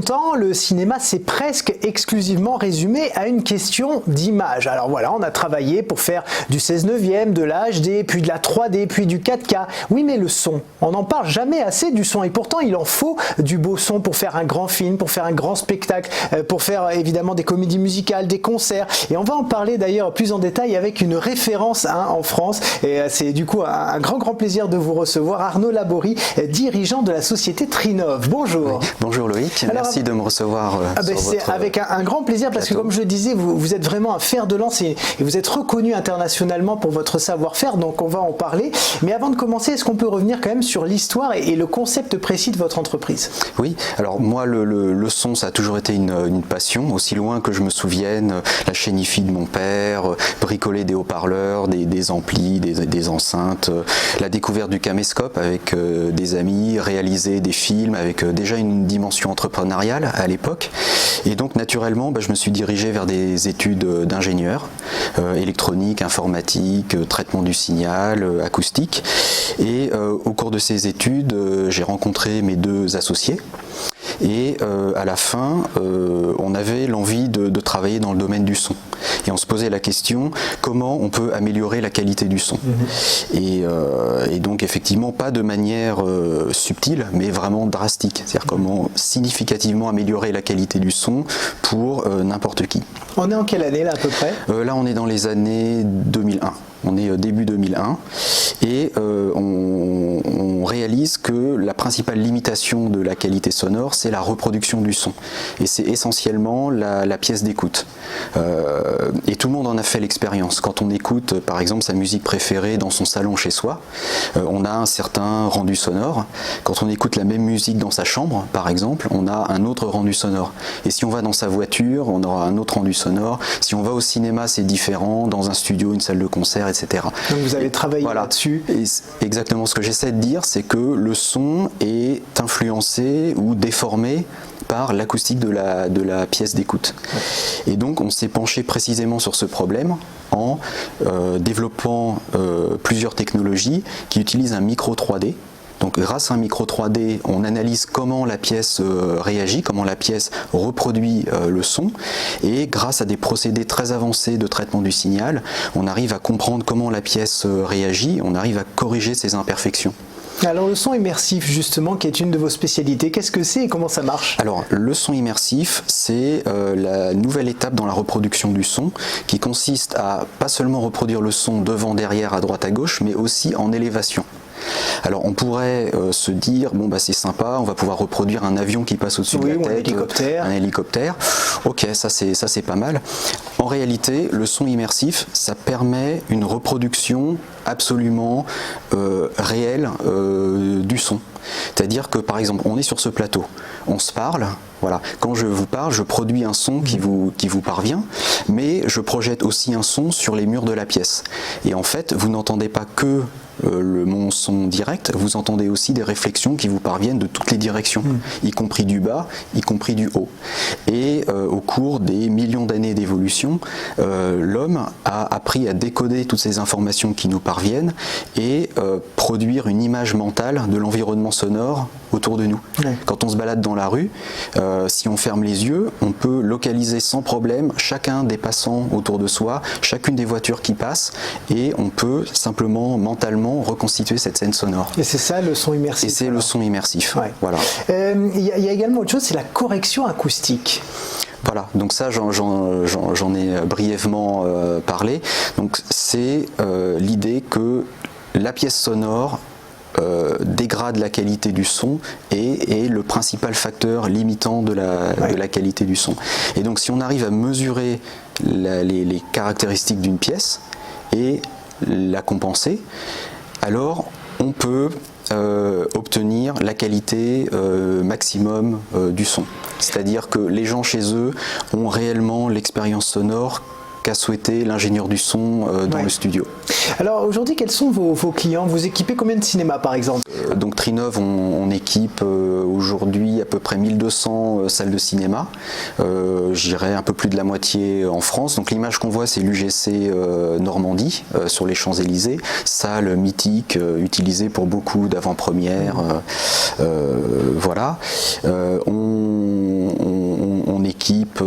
longtemps, le cinéma s'est presque exclusivement résumé à une question d'image. Alors voilà, on a travaillé pour faire du 16:9, de la HD, puis de la 3D, puis du 4K. Oui, mais le son, on n'en parle jamais assez du son. Et pourtant, il en faut du beau son pour faire un grand film, pour faire un grand spectacle, pour faire évidemment des comédies musicales, des concerts. Et on va en parler d'ailleurs plus en détail avec une référence en France. Et c'est du coup un grand plaisir de vous recevoir, Arnaud Laborie, dirigeant de la société Trinov. Bonjour. Oui. Bonjour Loïc, merci de me recevoir. C'est avec un grand plaisir parce que comme je le disais, vous êtes vraiment un fer de lance et vous êtes reconnu internationalement pour votre savoir-faire, donc on va en parler. Mais avant de commencer, est-ce qu'on peut revenir quand même sur l'histoire et le concept précis de votre entreprise? Oui, alors moi le son ça a toujours été une passion, aussi loin que je me souvienne, la chaîne hi-fi de mon père, bricoler des haut-parleurs, des amplis, des enceintes, la découverte du caméscope avec des amis, réaliser des films avec déjà une dimension entrepreneuriale à l'époque. Et donc naturellement, je me suis dirigé vers des études d'ingénieur, électronique, informatique, traitement du signal, acoustique. Et au cours de ces études, j'ai rencontré mes deux associés. Et à la fin, on avait l'envie de travailler dans le domaine du son. Et on se posait la question, comment on peut améliorer la qualité du son? Et donc effectivement, pas de manière subtile, mais vraiment drastique. C'est-à-dire comment significativement améliorer la qualité du son pour n'importe qui. On est en quelle année là à peu près? Là on est dans les années 2001. On est début 2001 et on réalise que la principale limitation de la qualité sonore, c'est la reproduction du son. Et c'est essentiellement la pièce d'écoute. Et tout le monde en a fait l'expérience. Quand on écoute par exemple sa musique préférée dans son salon chez soi, on a un certain rendu sonore. Quand on écoute la même musique dans sa chambre par exemple, on a un autre rendu sonore. Et si on va dans sa voiture, on aura un autre rendu sonore. Si on va au cinéma, c'est différent, dans un studio, une salle de concert, etc. Donc vous avez travaillé là-dessus. Exactement, ce que j'essaie de dire, c'est que le son est influencé ou déformé par l'acoustique de la pièce d'écoute. Et donc on s'est penché précisément sur ce problème en développant plusieurs technologies qui utilisent un micro 3D. Donc grâce à un micro 3D, on analyse comment la pièce réagit, comment la pièce reproduit le son, et grâce à des procédés très avancés de traitement du signal, on arrive à comprendre comment la pièce réagit, on arrive à corriger ses imperfections. Alors le son immersif justement, qui est une de vos spécialités, qu'est-ce que c'est et comment ça marche? Alors le son immersif, c'est la nouvelle étape dans la reproduction du son, qui consiste à pas seulement reproduire le son devant, derrière, à droite, à gauche, mais aussi en élévation. Alors on pourrait se dire, bon c'est sympa, on va pouvoir reproduire un avion qui passe au-dessus de la tête, un hélicoptère. Ok, ça c'est pas mal. En réalité, le son immersif, ça permet une reproduction absolument réelle du son. C'est-à-dire que par exemple, on est sur ce plateau, on se parle, voilà. Quand je vous parle, je produis un son qui vous parvient, mais je projette aussi un son sur les murs de la pièce. Et en fait, vous n'entendez pas que mon son direct, vous entendez aussi des réflexions qui vous parviennent de toutes les directions, y compris du bas, y compris du haut. Et au cours des millions d'années d'évolution, l'homme a appris à décoder toutes ces informations qui nous parviennent et produire une image mentale de l'environnement sonore autour de nous. Ouais. Quand on se balade dans la rue, si on ferme les yeux, on peut localiser sans problème chacun des passants autour de soi, chacune des voitures qui passent, et on peut simplement mentalement reconstituer cette scène sonore. Et c'est ça le son immersif. Et c'est le son immersif. Ouais. Voilà. Il y a également autre chose, c'est la correction acoustique. Voilà, donc ça j'en ai brièvement parlé. Donc c'est l'idée que la pièce sonore dégrade la qualité du son et est le principal facteur limitant de la qualité du son. Et donc si on arrive à mesurer les caractéristiques d'une pièce et la compenser, alors on peut obtenir la qualité maximum du son. C'est-à-dire que les gens chez eux ont réellement l'expérience sonore qu'a souhaité l'ingénieur du son dans le studio. Alors aujourd'hui, quels sont vos clients? Vous équipez combien de cinémas par exemple? Donc Trinov, on équipe aujourd'hui à peu près 1200 salles de cinéma. Je dirais un peu plus de la moitié en France. Donc l'image qu'on voit, c'est l'UGC Normandie sur les Champs-Élysées, salle mythique utilisée pour beaucoup d'avant-premières. Voilà. On équipe,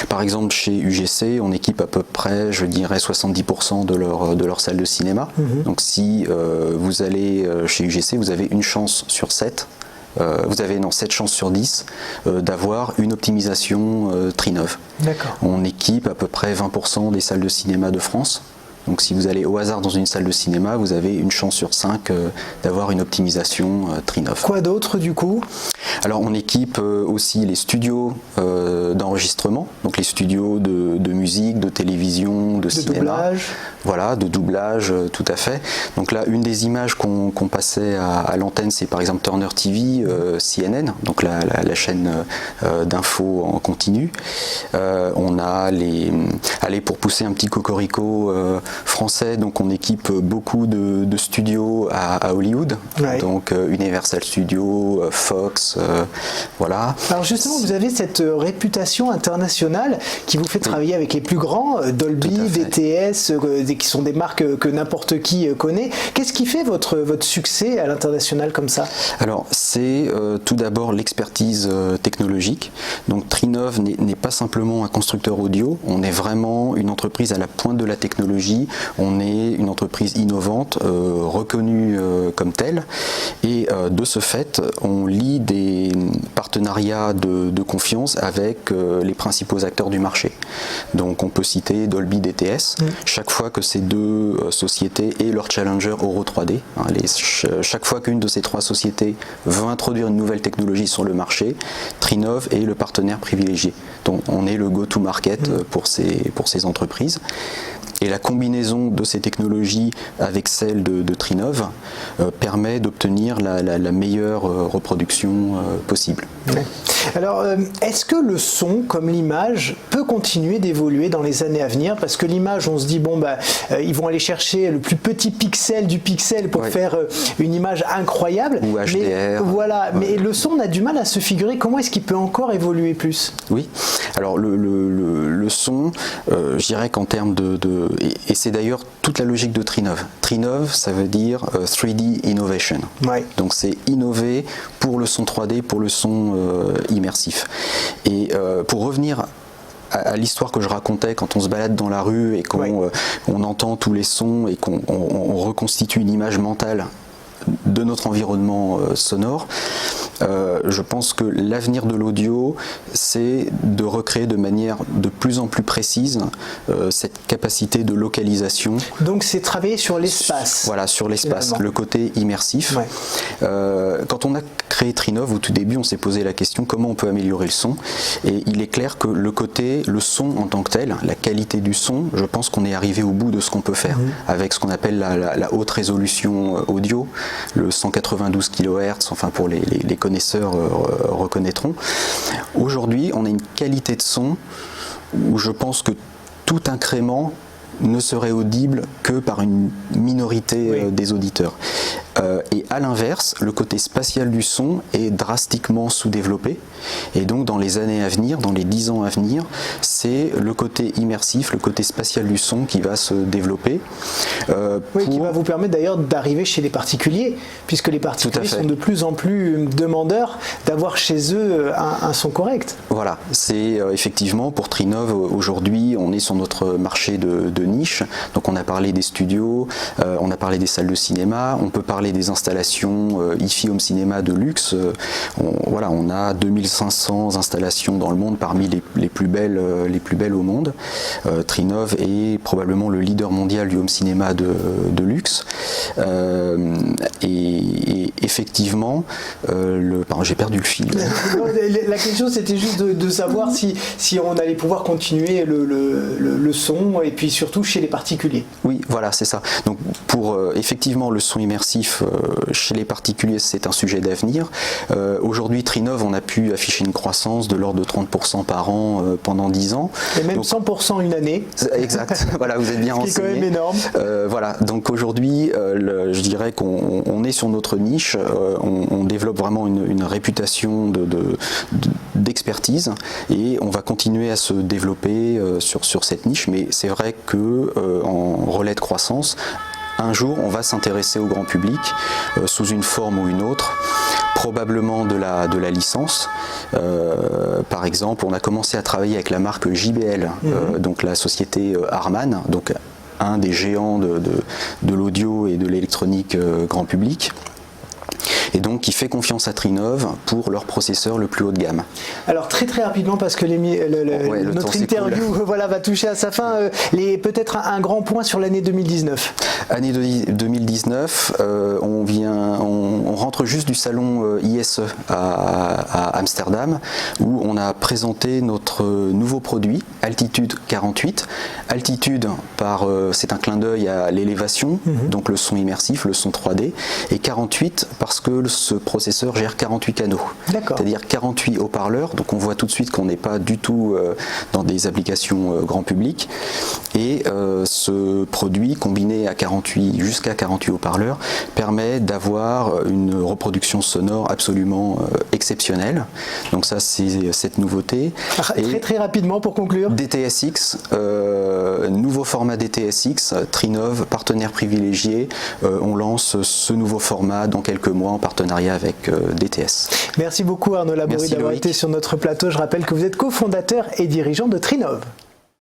par exemple chez UGC, on équipe à peu près, je dirais 70% de leur salle de cinéma. Donc si vous allez chez UGC, vous avez une chance sur 7. Vous avez 7 chances sur 10 d'avoir une optimisation Trinov. D'accord. On équipe à peu près 20% des salles de cinéma de France. Donc si vous allez au hasard dans une salle de cinéma, vous avez une chance sur 5 d'avoir une optimisation Trinov. Quoi d'autre du coup? Alors on équipe aussi les studios d'enregistrement, donc les studios de musique, de télévision, de cinéma. Doublage. Voilà, de doublage, tout à fait. Donc là, une des images qu'on passait à l'antenne, c'est par exemple Turner TV, CNN, donc la chaîne d'infos en continu. On a allez, pour pousser un petit cocorico français, donc on équipe beaucoup de studios à Hollywood, ouais. Donc Universal Studios, Fox, voilà. Alors justement, vous avez cette réputation internationale qui vous fait travailler avec les plus grands, Dolby, DTS, qui sont des marques que n'importe qui connaît. Qu'est-ce qui fait votre succès à l'international comme ça? Alors c'est tout d'abord l'expertise technologique. Donc Trinov n'est pas simplement un constructeur audio, on est vraiment une entreprise à la pointe de la technologie, on est une entreprise innovante, reconnue comme telle, et de ce fait on lie des partenariats de confiance avec les principaux acteurs du marché. Donc on peut citer Dolby, DTS, chaque fois que ces deux sociétés et leur challenger Euro 3D, chaque fois qu'une de ces trois sociétés veut introduire une nouvelle technologie sur le marché, Trinov est le partenaire privilégié. Donc on est le go-to-market pour ces entreprises. Et la combinaison de ces technologies avec celle de Trinov permet d'obtenir la meilleure reproduction possible. Ouais. Alors, est-ce que le son, comme l'image, peut continuer d'évoluer dans les années à venir? Parce que l'image, on se dit, bon, ils vont aller chercher le plus petit pixel du pixel pour faire une image incroyable. Ou HDR. Mais, voilà, mais le son, on a du mal à se figurer comment est-ce qu'il peut encore évoluer plus? Oui, alors le son, je dirais qu'en termes et c'est d'ailleurs toute la logique de Trinov. Trinov, ça veut dire 3D Innovation. Ouais. Donc c'est innover pour le son 3D, pour le son immersif. Et pour revenir à l'histoire que je racontais quand on se balade dans la rue et qu'on on entend tous les sons et qu'on reconstitue une image mentale de notre environnement sonore, je pense que l'avenir de l'audio, c'est de recréer de manière de plus en plus précise cette capacité de localisation. Donc c'est travailler sur l'espace. Voilà, sur l'espace, le côté immersif. Ouais. Quand on a créé Trinov, au tout début, on s'est posé la question comment on peut améliorer le son. Et il est clair que le son en tant que tel, la qualité du son, je pense qu'on est arrivé au bout de ce qu'on peut faire avec ce qu'on appelle la haute résolution audio, le 192 kHz, enfin pour les connaisseurs reconnaîtront. Aujourd'hui, on a une qualité de son où je pense que tout incrément ne serait audible que par une minorité des auditeurs. Et à l'inverse, le côté spatial du son est drastiquement sous-développé. Et donc dans les années à venir, dans les 10 ans à venir, c'est le côté immersif, le côté spatial du son qui va se développer. Qui va vous permettre d'ailleurs d'arriver chez les particuliers, puisque les particuliers sont de plus en plus demandeurs d'avoir chez eux un son correct. Voilà, c'est effectivement pour Trinov, aujourd'hui, on est sur notre marché de niche. Donc on a parlé des studios, on a parlé des salles de cinéma, on peut parler des installations hi-fi home cinéma de luxe. On a 2500 installations dans le monde parmi les plus belles au monde. Trinov est probablement le leader mondial du home cinéma de luxe. Et effectivement, j'ai perdu le fil. La question c'était juste de savoir si on allait pouvoir continuer le son et puis sur surtout chez les particuliers. Oui, voilà, c'est ça. Donc pour effectivement le son immersif chez les particuliers, c'est un sujet d'avenir. Aujourd'hui, Trinov, on a pu afficher une croissance de l'ordre de 30% par an pendant 10 ans. Et même donc, 100% une année. Exact, voilà, vous êtes bien renseigné. C'est quand même énorme. Voilà, donc aujourd'hui, je dirais qu'on est sur notre niche, on développe vraiment une réputation d'expertise et on va continuer à se développer sur cette niche, mais c'est vrai que en relais de croissance, un jour, on va s'intéresser au grand public sous une forme ou une autre, probablement de la licence. Par exemple, on a commencé à travailler avec la marque JBL, donc la société Harman, donc un des géants de l'audio et de l'électronique grand public. Et donc qui fait confiance à Trinov pour leur processeur le plus haut de gamme. Alors très rapidement, parce que notre interview voilà, va toucher à sa fin, peut-être un grand point sur l'année 2019. Année 2019, on rentre juste du salon ISE à Amsterdam, où on a présenté notre nouveau produit, Altitude 48. Altitude, c'est un clin d'œil à l'élévation, donc le son immersif, le son 3D, et 48 parce que ce processeur gère 48 canaux, c'est-à-dire 48 haut-parleurs, donc on voit tout de suite qu'on n'est pas du tout dans des applications grand public, et ce produit combiné à jusqu'à 48 haut-parleurs permet d'avoir une reproduction sonore absolument exceptionnelle, donc ça c'est cette nouveauté. Très rapidement pour conclure. DTSX, nouveau format DTSX, Trinov, partenaire privilégié, on lance ce nouveau format dans quelques mois en partenariat avec DTS. Merci beaucoup Arnaud Laborie d'avoir été sur notre plateau. Je rappelle que vous êtes cofondateur et dirigeant de Trinov.